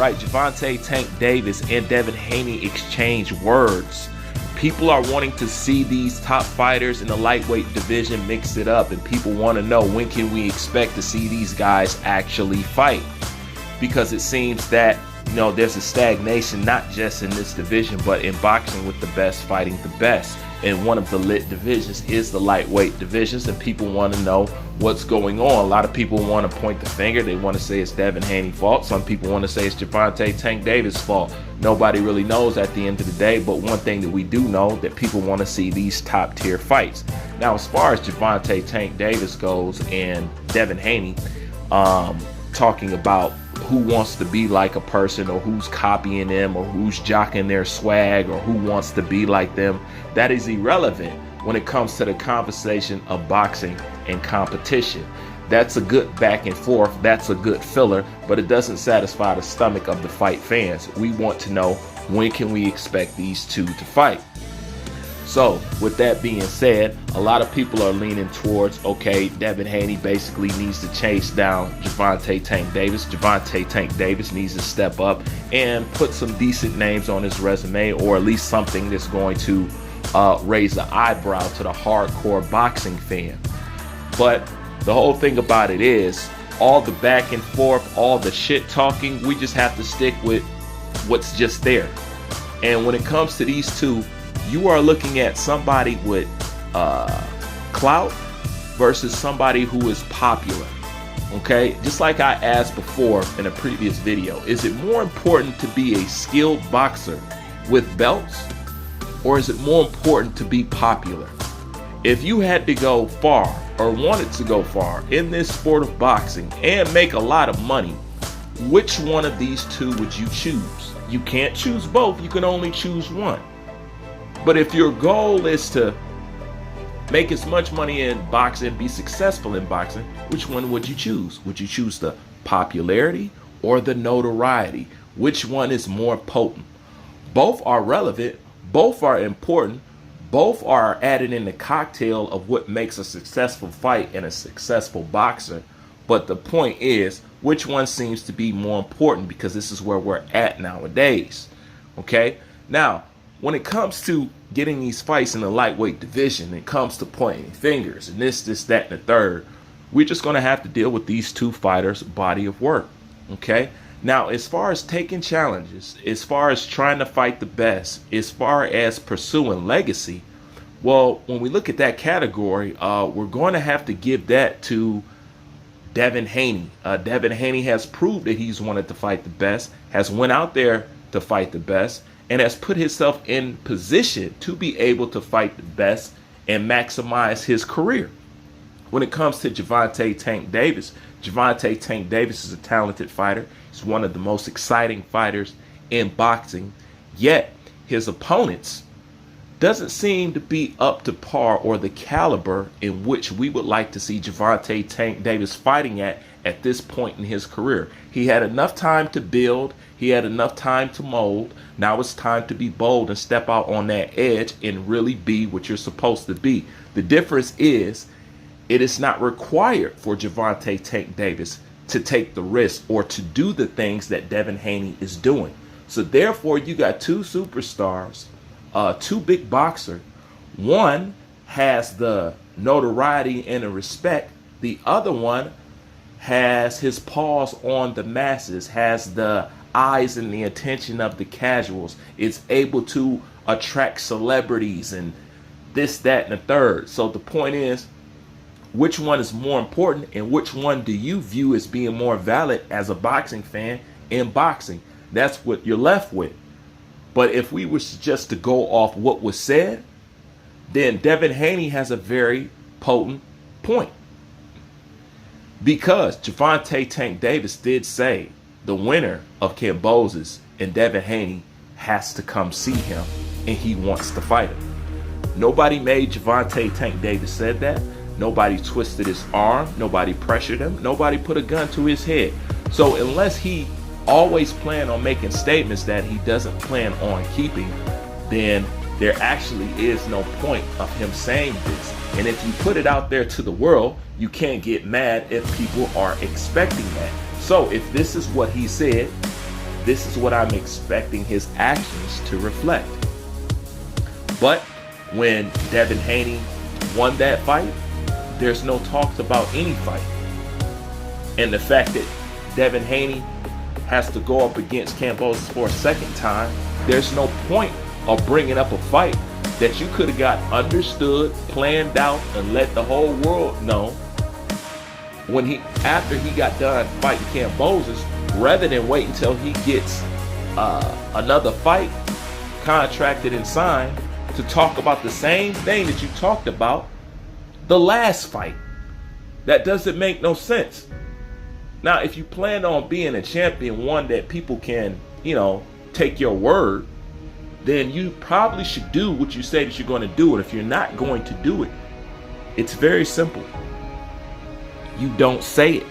right, Gervonta Tank Davis and Devin Haney exchange words. People are wanting to see these top fighters in the lightweight division mix it up, and people want to know, when can we expect to see these guys actually fight? Because it seems that, you know, there's a stagnation not just in this division, but in boxing, with the best fighting the best. And one of the lit divisions is the lightweight divisions, and people want to know what's going on. A lot of people want to point the finger. They want to say it's Devin Haney's fault. Some people want to say it's Gervonta Tank Davis' fault. Nobody really knows at the end of the day, but one thing that we do know, that people want to see these top tier fights. Now, as far as Gervonta Tank Davis goes and Devin Haney, talking about who wants to be like a person, or who's copying them, or who's jocking their swag, or who wants to be like them, that is irrelevant when it comes to the conversation of boxing and competition. That's a good back and forth, that's a good filler, but it doesn't satisfy the stomach of the fight fans. We want to know, when can we expect these two to fight? So with that being said, a lot of people are leaning towards, okay, Devin Haney basically needs to chase down Gervonta Tank Davis. Gervonta Tank Davis needs to step up and put some decent names on his resume, or at least something that's going to raise the eyebrow to the hardcore boxing fan. But the whole thing about it is, all the back and forth, all the shit talking, we just have to stick with what's just there. And when it comes to these two, you are looking at somebody with clout versus somebody who is popular. Okay, just like I asked before in a previous video, is it more important to be a skilled boxer with belts, or is it more important to be popular? If you had to go far, or wanted to go far in this sport of boxing and make a lot of money, which one of these two would you choose? You can't choose both, you can only choose one. But if your goal is to make as much money in boxing, be successful in boxing, which one would you choose? Would you choose the popularity or the notoriety? Which one is more potent? Both are relevant, both are important, both are added in the cocktail of what makes a successful fight and a successful boxer. But the point is, which one seems to be more important, because this is where we're at nowadays. Okay? Now, when it comes to getting these fights in the lightweight division, it comes to pointing fingers and this, that, and the third, we're just going to have to deal with these two fighters' body of work. Okay? Now, as far as taking challenges, as far as trying to fight the best, as far as pursuing legacy, well, when we look at that category, we're going to have to give that to Devin Haney. Devin Haney has proved that he's wanted to fight the best, has went out there to fight the best, and has put himself in position to be able to fight the best and maximize his career. When it comes to Gervonta Tank Davis, Gervonta Tank Davis is a talented fighter. He's one of the most exciting fighters in boxing, yet his opponents doesn't seem to be up to par or the caliber in which we would like to see Gervonta Tank Davis fighting at this point in his career. He had enough time to build. He had enough time to mold. Now it's time to be bold and step out on that edge and really be what you're supposed to be. The difference is, it is not required for Gervonta Tank Davis to take the risk or to do the things that Devin Haney is doing. So therefore, you got two superstars, two big boxers. One has the notoriety and the respect. The other one has his paws on the masses, has the eyes and the attention of the casuals, is able to attract celebrities and this, that, and the third. So the point is, which one is more important, and which one do you view as being more valid as a boxing fan in boxing? That's what you're left with. But if we were just to go off what was said, then Devin Haney has a very potent point. Because Gervonta Tank Davis did say the winner of Cambosis and Devin Haney has to come see him, and he wants to fight him. Nobody made Gervonta Tank Davis said that. Nobody twisted his arm. Nobody pressured him. Nobody put a gun to his head. So unless he always planned on making statements that he doesn't plan on keeping, then there actually is no point of him saying this. And if you put it out there to the world, you can't get mad if people are expecting that. So if this is what he said, this is what I'm expecting his actions to reflect. But when Devin Haney won that fight, there's no talks about any fight. And the fact that Devin Haney has to go up against Kambosos for a second time, there's no point of bringing up a fight that you could have got understood, planned out, and let the whole world know when after he got done fighting Kambosos, rather than wait until he gets another fight contracted and signed to talk about the same thing that you talked about the last fight. That doesn't make no sense. Now, if you plan on being a champion, one that people can, take your word, then you probably should do what you say that you're going to do. And if you're not going to do it, it's very simple. You don't say it.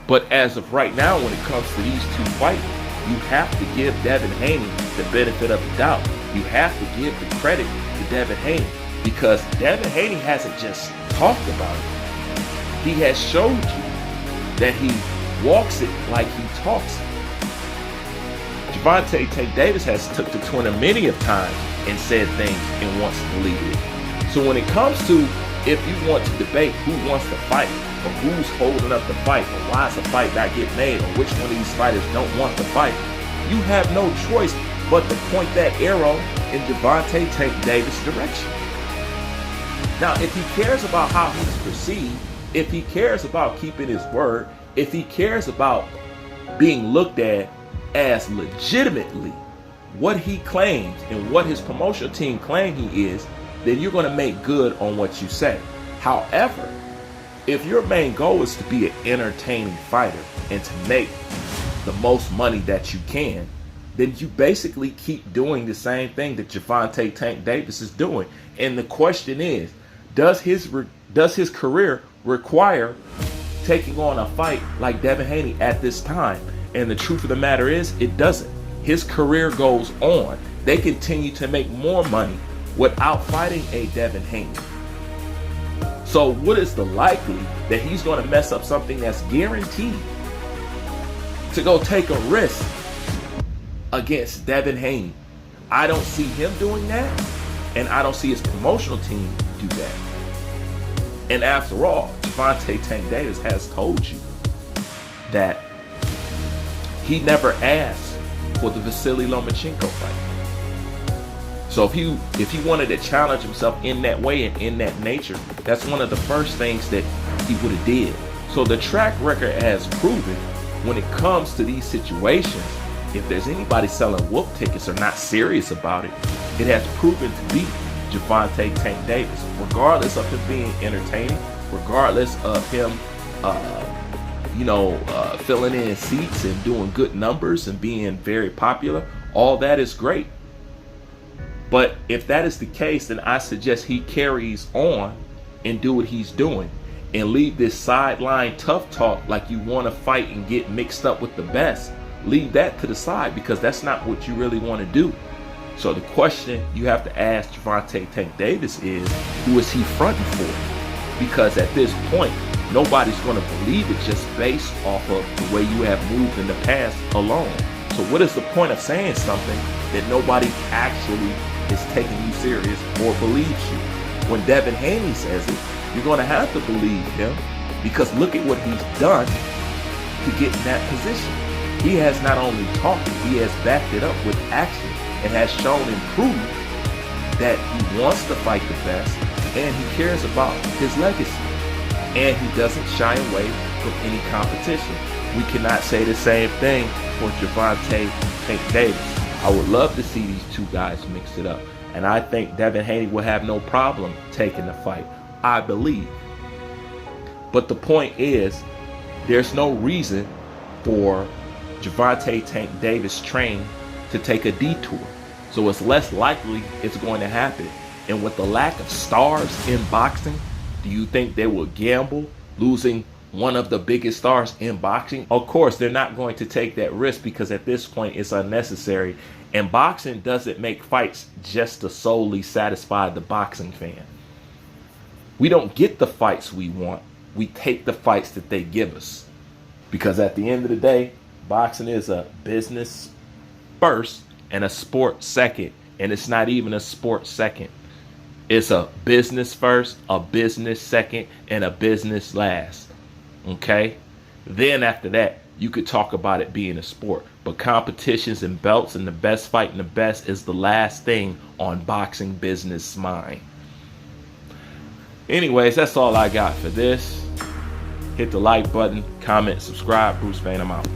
But as of right now, when it comes to these two fights, you have to give Devin Haney the benefit of the doubt. You have to give the credit to Devin Haney, because Devin Haney hasn't just talked about it. He has showed you that he walks it like he talks it. Gervonta Tank Davis has took to Twitter many of times and said things and wants to lead it. So when it comes to if you want to debate who wants to fight, or who's holding up the fight, or why is the fight not getting made, or which one of these fighters don't want to fight, you have no choice but to point that arrow in Gervonta Tank Davis' direction. Now, if he cares about how he's perceived, if he cares about keeping his word, if he cares about being looked at as legitimately what he claims and what his promotional team claim he is, then you're going to make good on what you say. However, if your main goal is to be an entertaining fighter and to make the most money that you can, then you basically keep doing the same thing that Gervonta Tank Davis is doing. And the question is, does his career require taking on a fight like Devin Haney at this time? And the truth of the matter is, it doesn't. His career goes on. They continue to make more money without fighting a Devin Haney. So what is the likelihood that he's going to mess up something that's guaranteed to go take a risk against Devin Haney? I don't see him doing that, and I don't see his promotional team do that. And after all, Gervonta Tank Davis has told you that he never asked for the Vasily Lomachenko fight. So if he wanted to challenge himself in that way and in that nature, that's one of the first things that he would have did. So the track record has proven when it comes to these situations, if there's anybody selling whoop tickets or not serious about it, it has proven to be Gervonta Tank Davis, regardless of him being entertaining, regardless of him, filling in seats and doing good numbers and being very popular. All that is great. But if that is the case, then I suggest he carries on and do what he's doing and leave this sideline tough talk like you want to fight and get mixed up with the best. Leave that to the side, because that's not what you really want to do. So the question you have to ask Gervonta Tank Davis is, who is he fronting for? Because at this point, nobody's going to believe it just based off of the way you have moved in the past alone. So what is the point of saying something that nobody actually is taking you serious or believes you? When Devin Haney says it, you're going to have to believe him, because look at what he's done to get in that position. He has not only talked, he has backed it up with action and has shown and proved that he wants to fight the best and he cares about his legacy. And he doesn't shy away from any competition. We cannot say the same thing for Gervonta Tank Davis. I would love to see these two guys mix it up. And I think Devin Haney will have no problem taking the fight. I believe. But the point is, there's no reason for Gervonta Tank Davis train to take a detour. So it's less likely it's going to happen. And with the lack of stars in boxing, do you think they will gamble losing one of the biggest stars in boxing? Of course, they're not going to take that risk, because at this point it's unnecessary. And boxing doesn't make fights just to solely satisfy the boxing fan. We don't get the fights we want. We take the fights that they give us. Because at the end of the day, Boxing is a business first and a sport second. And it's not even a sport second. It's a business first, a business second, and a business last. Okay? Then after that, you could talk about it being a sport. But competitions and belts and the best fighting the best is the last thing on boxing business mind. Anyways, that's all I got for this. Hit the like button, comment, subscribe. Bruce Fan, I'm out.